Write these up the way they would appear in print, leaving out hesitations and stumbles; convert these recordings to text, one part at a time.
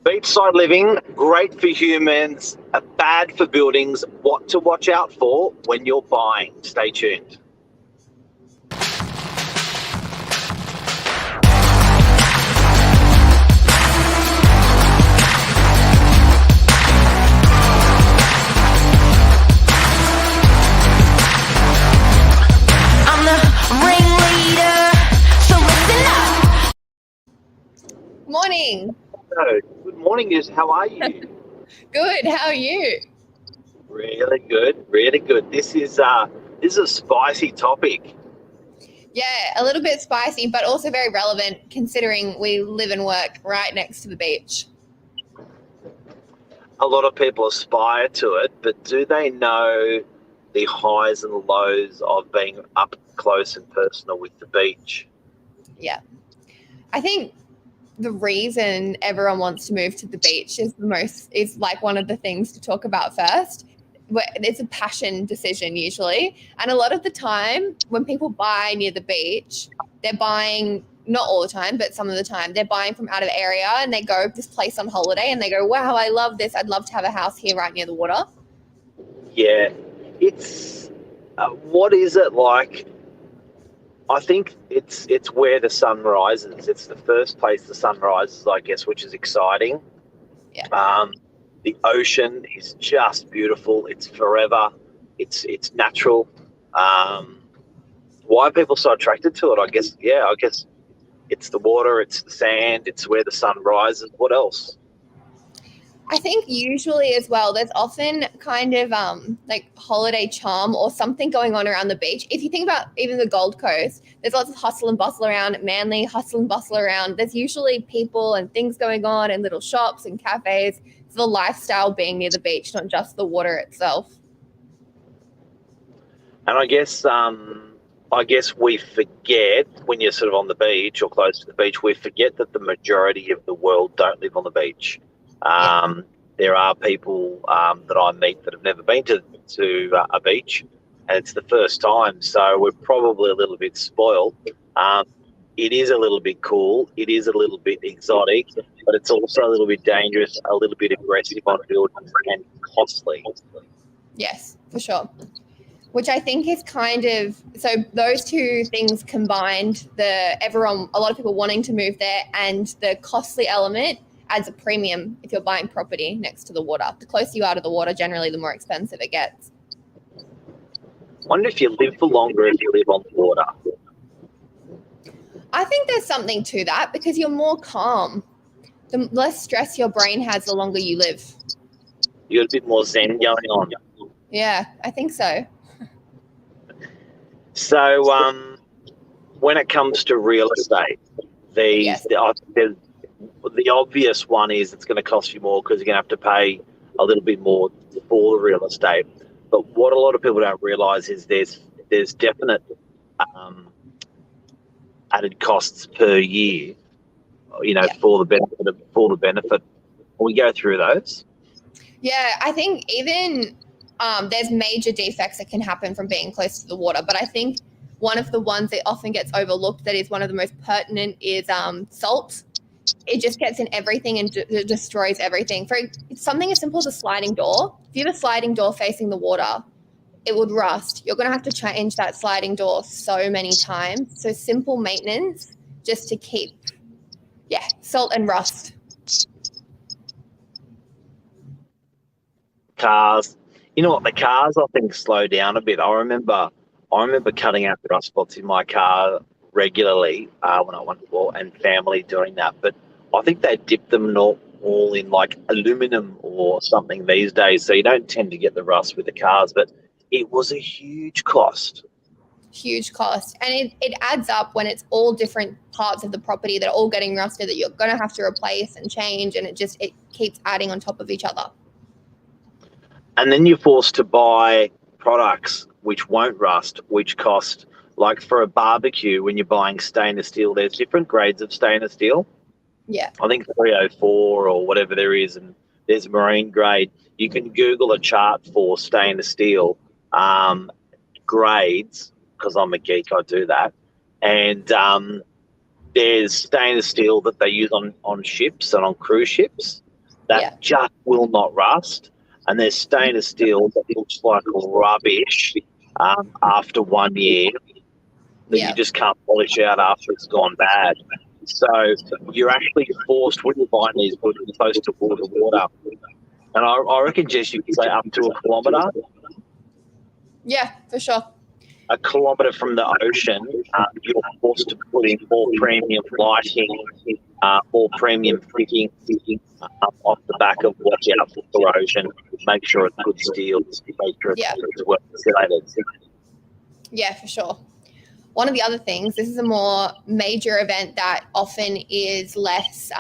Beachside living, great for humans, bad for buildings. What to watch out for when you're buying. Stay tuned. Morning. Hello. Good morning. How are you? Good. How are you? Really good. Really good. This is a spicy topic. Yeah, a little bit spicy, but also very relevant considering we live and work right next to the beach. A lot of people aspire to it, but do they know the highs and the lows of being up close and personal with the beach? Yeah. I think the reason everyone wants to move to the beach is like one of the things to talk about first. It's a passion decision usually. And a lot of the time when people buy near the beach, they're buying, not all the time, but some of the time, they're buying from out of area and they go this place on holiday and they go, wow, I love this. I'd love to have a house here right near the water. Yeah. It's what is it like? I think it's where the sun rises. It's the first place the sun rises, I guess, which is exciting. Yeah. The ocean is just beautiful. It's forever. It's natural. Why are people so attracted to it? I guess it's the water, it's the sand, it's where the sun rises. What else? I think usually as well, there's often kind of like holiday charm or something going on around the beach. If you think about even the Gold Coast, there's lots of hustle and bustle around. Manly, hustle and bustle around. There's usually people and things going on and little shops and cafes. It's the lifestyle being near the beach, not just the water itself. And I guess we forget when you're sort of on the beach or close to the beach, we forget that the majority of the world don't live on the beach. There are people that I meet that have never been to a beach, and it's the first time. So we're probably a little bit spoiled. It is a little bit cool. It is a little bit exotic, but it's also a little bit dangerous, a little bit aggressive on buildings and costly. Yes, for sure. Which I think is kind of, so those two things combined, a lot of people wanting to move there and the costly element adds a premium if you're buying property next to the water. The closer you are to the water, generally, the more expensive it gets. I wonder if you live for longer if you live on the water. I think there's something to that because you're more calm. The less stress your brain has, the longer you live. You got a bit more zen going on. Yeah, I think so. So when it comes to real estate, the obvious one is it's going to cost you more because you're going to have to pay a little bit more for the real estate. But what a lot of people don't realise is there's definite added costs per year, for the benefit. Will we go through those? Yeah, I think even there's major defects that can happen from being close to the water. But I think one of the ones that often gets overlooked that is one of the most pertinent is salt. It just gets in everything and destroys everything. It's something as simple as a sliding door. If you have a sliding door facing the water, it would rust. You're going to have to change that sliding door so many times. So simple maintenance just to keep, salt and rust. Cars. You know what? The cars, I think, slow down a bit. I remember cutting out the rust spots in my car regularly when I went to war, and family doing that. But I think they dip them all in like aluminum or something these days, so you don't tend to get the rust with the cars. But it was a huge cost. Huge cost. And it adds up when it's all different parts of the property that are all getting rusted that you're going to have to replace and change, and it keeps adding on top of each other. And then you're forced to buy products which won't rust, which cost, like for a barbecue, when you're buying stainless steel, there's different grades of stainless steel. Yeah. I think 304 or whatever there is, and there's marine grade. You can Google a chart for stainless steel grades, because I'm a geek, I do that. And there's stainless steel that they use on ships and on cruise ships. that just will not rust. And there's stainless steel that looks like rubbish after 1 year that you just can't polish out after it's gone bad. So you're actually forced, when you're buying these goods, close to water. And I reckon, Jess, you can say up to 1 kilometre. Yeah, for sure. 1 kilometre from the ocean, you're forced to put in more premium lighting, more premium fitting off the back of watch out for corrosion, make sure it's good steel, make sure it's well insulated. Yeah, for sure. One of the other things, this is a more major event that often is less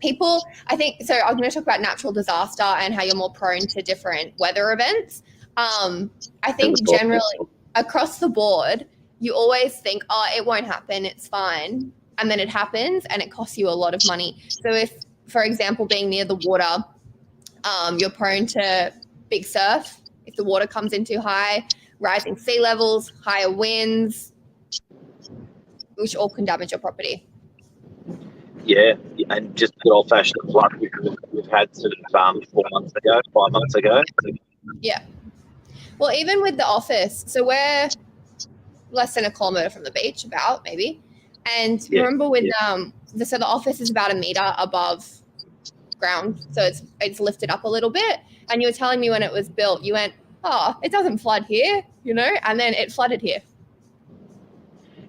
people, I think, so I'm going to talk about natural disaster and how you're more prone to different weather events. I think generally across the board, you always think, oh, it won't happen, it's fine. And then it happens and it costs you a lot of money. So if, for example, being near the water, you're prone to big surf, if the water comes in too high, rising sea levels, higher winds, which all can damage your property. Yeah, and just the old-fashioned flood we've had sort of 5 months ago. Yeah. Well, even with the office, so we're less than 1 kilometre from the beach, about maybe. And remember with so the office is about 1 metre above ground, so it's lifted up a little bit. And you were telling me when it was built, you went, oh, it doesn't flood here, and then it flooded here.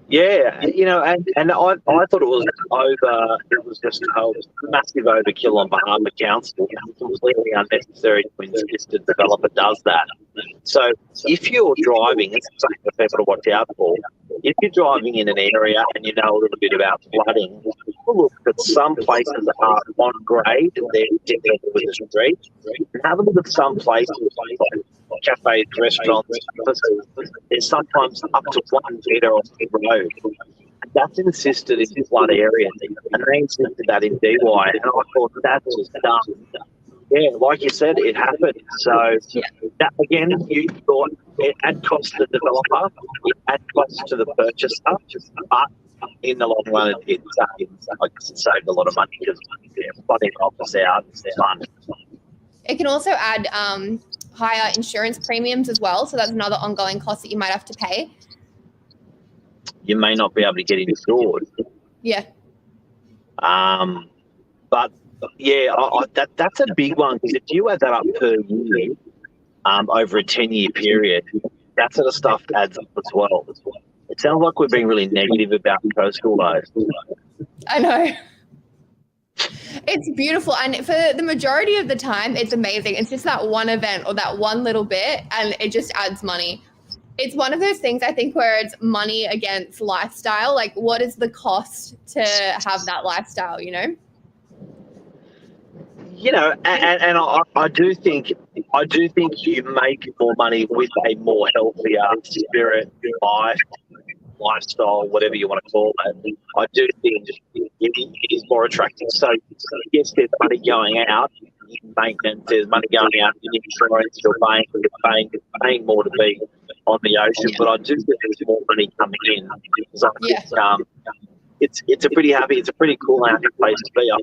Yeah, and I thought it was just a massive overkill on behalf of council. It's completely unnecessary to insist a developer does that. So if you're driving, it's something for people to watch out for. If you're driving in an area and you know a little bit about flooding, look at some places are on grade, they're digging with the street. And have a look at some places like cafes, restaurants, there's sometimes up to 1 metre off the road. And that's insisted in flood areas, and they insisted that in DY, and I thought that's just dumb. Yeah, like you said, it happened. So that again, you thought it had cost the developer, it had cost to the purchaser, but in the long run, it saved a lot of money because flooding the office out is fun. It can also add higher insurance premiums as well. So that's another ongoing cost that you might have to pay. You may not be able to get insured. Yeah. But yeah, that's a big one because if you add that up per year over a 10-year period, that sort of stuff adds up as well. It sounds like we're being really negative about coastal though. I know. It's beautiful, and for the majority of the time, it's amazing. It's just that one event or that one little bit, and it just adds money. It's one of those things, I think, where it's money against lifestyle. Like, what is the cost to have that lifestyle, And I do think you make more money with a more healthier spirit, lifestyle, whatever you want to call it. I do think it is more attractive. So yes, there's money going out in maintenance, there's money going out in insurance, you're paying more to be on the ocean, but I do think there's more money coming in because I think it's a pretty cool place to be. I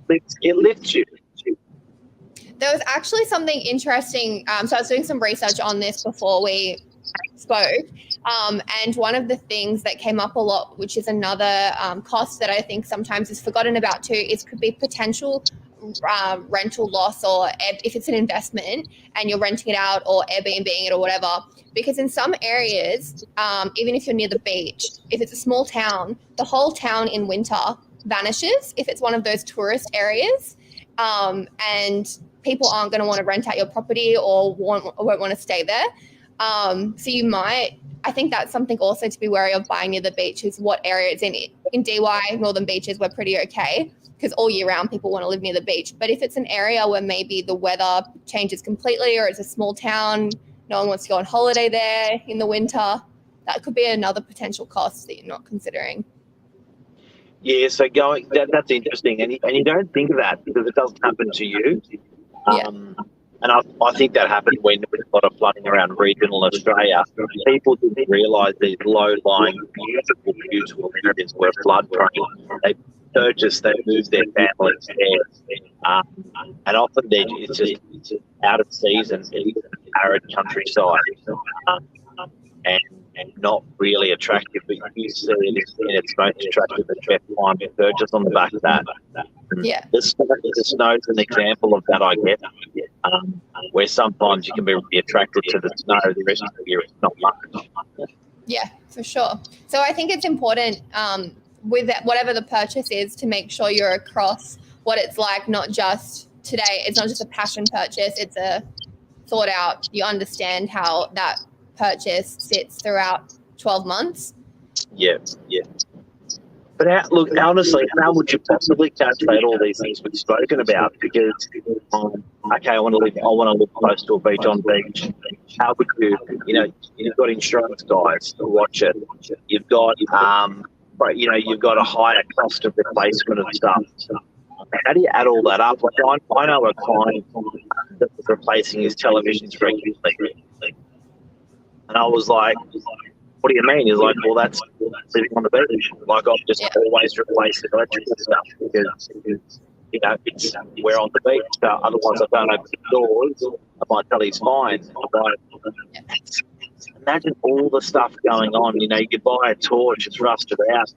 think it lifts you. There was actually something interesting. So I was doing some research on this before we spoke. And one of the things that came up a lot, which is another cost that I think sometimes is forgotten about too, is could be potential rental loss, or if it's an investment and you're renting it out or Airbnb-ing it or whatever. Because in some areas, even if you're near the beach, if it's a small town, the whole town in winter vanishes if it's one of those tourist areas. And people aren't going to want to rent out your property or won't want to stay there. So you might, I think that's something also to be wary of buying near the beach, is what area it's in. In DY, Northern Beaches, we're pretty okay because all year round people want to live near the beach. But if it's an area where maybe the weather changes completely, or it's a small town, no one wants to go on holiday there in the winter, that could be another potential cost that you're not considering. Yeah, so that's interesting. And you don't think of that because it doesn't happen to you. And I think that happened when there was a lot of flooding around regional Australia. People didn't realise these low-lying, beautiful areas were flood-prone. They moved their families there. And often it's just out of season, arid countryside, and not really attractive. But you see it in its most attractive at best time. They're just on the back of that. Yeah. The snow's an example of that, I guess, where sometimes you can be really attracted to the snow, the rest of the year it's not much. Yeah, for sure. So I think it's important with whatever the purchase is to make sure you're across what it's like, not just today. It's not just a passion purchase. It's a thought out. You understand how that purchase sits throughout 12 months. Yeah. But look, honestly, how would you possibly calculate all these things we've spoken about? Because, okay, I want to live close to a beach on beach. How would you? You've got insurance guys to watch it. You've got, you've got a higher cost of replacement of stuff. How do you add all that up? Like, I know a client that was replacing his televisions regularly, and I was like, what do you mean? He's like, well, that's living on the beach. Like, I've just always replaced the electrical stuff because we're on the beach. So otherwise, I don't open the doors. I might tell he's fine. Imagine all the stuff going on. You buy a torch, it's rusted out.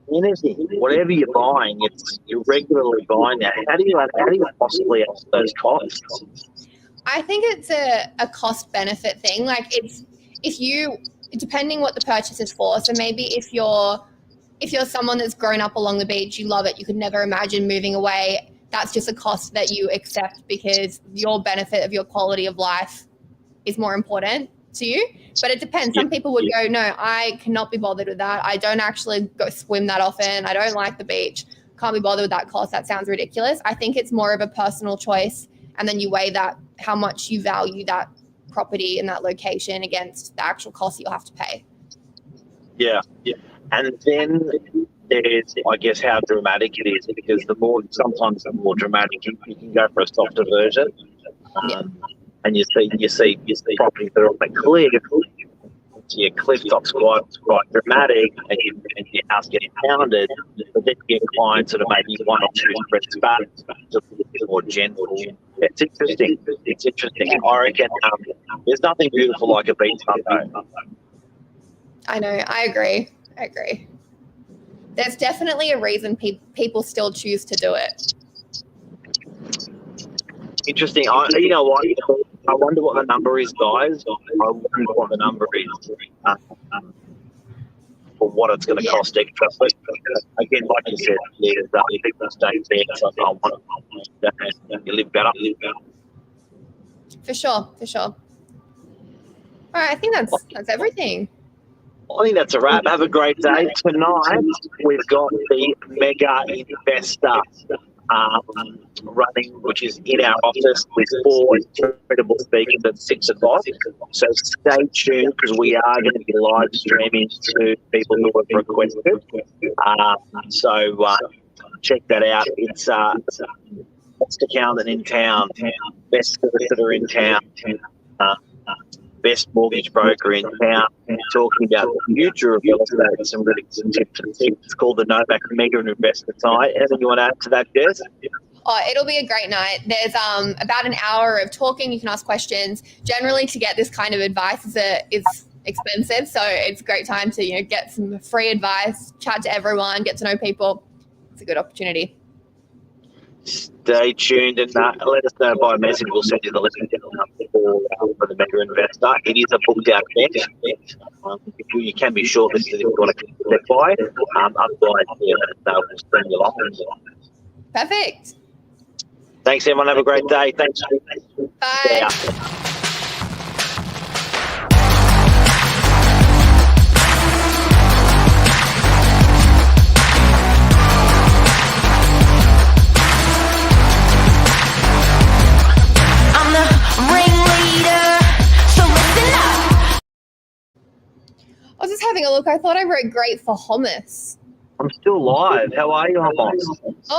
Anything, whatever you're buying, you're regularly buying that. How do you possibly add those costs? I think it's a cost benefit thing. Like, depending what the purchase is for. So maybe if you're someone that's grown up along the beach, you love it, you could never imagine moving away, that's just a cost that you accept because your benefit of your quality of life is more important to you. But it depends. Some people would go, no, I cannot be bothered with that. I don't actually go swim that often. I don't like the beach. Can't be bothered with that cost. That sounds ridiculous. I think it's more of a personal choice. And then you weigh that, how much you value that property in that location against the actual cost you'll have to pay. Yeah. And then there's, I guess, how dramatic it is, because sometimes the more dramatic you can go for a softer version. And you see properties that are on the cliff. Your cliff top's quite dramatic, and your house gets pounded. But then you get clients that are maybe one or two steps back, just a little bit more gentle. It's interesting. I reckon there's nothing beautiful like a beach hut. I know. I agree. There's definitely a reason people still choose to do it. Interesting. You know what? I wonder what the number is, guys. I wonder what the number is for what it's going to cost extra. But again, like you said, people stay there. So I want you live better. For sure. All right, I think that's everything. I think that's a wrap. Have a great day. Tonight, we've got the Mega Investor running, which is in our office with 4 incredible speakers at 6 o'clock. So stay tuned, because we are going to be live streaming to people who have requested. So check that out. It's best accountant in town, best solicitor in town, best mortgage broker in town, talking about the future of real estate and some really good tips and tips. It's called the Novak Mega Investor Night. Anything you want to add to that, Jess? Oh, it'll be a great night. There's about an hour of talking. You can ask questions. Generally, to get this kind of advice is expensive, so it's a great time to get some free advice, chat to everyone, get to know people. It's a good opportunity. Stay tuned and let us know by message. We'll send you the link for the Mega Investor. It is a booked out event. You can be shortlisted if you want to click by. Otherwise, we'll send you along. Perfect. Thanks, everyone. Have a great day. Thanks. Bye. Yeah. I was just having a look. I thought I wrote great for hummus. I'm still live. How are you, Hummus?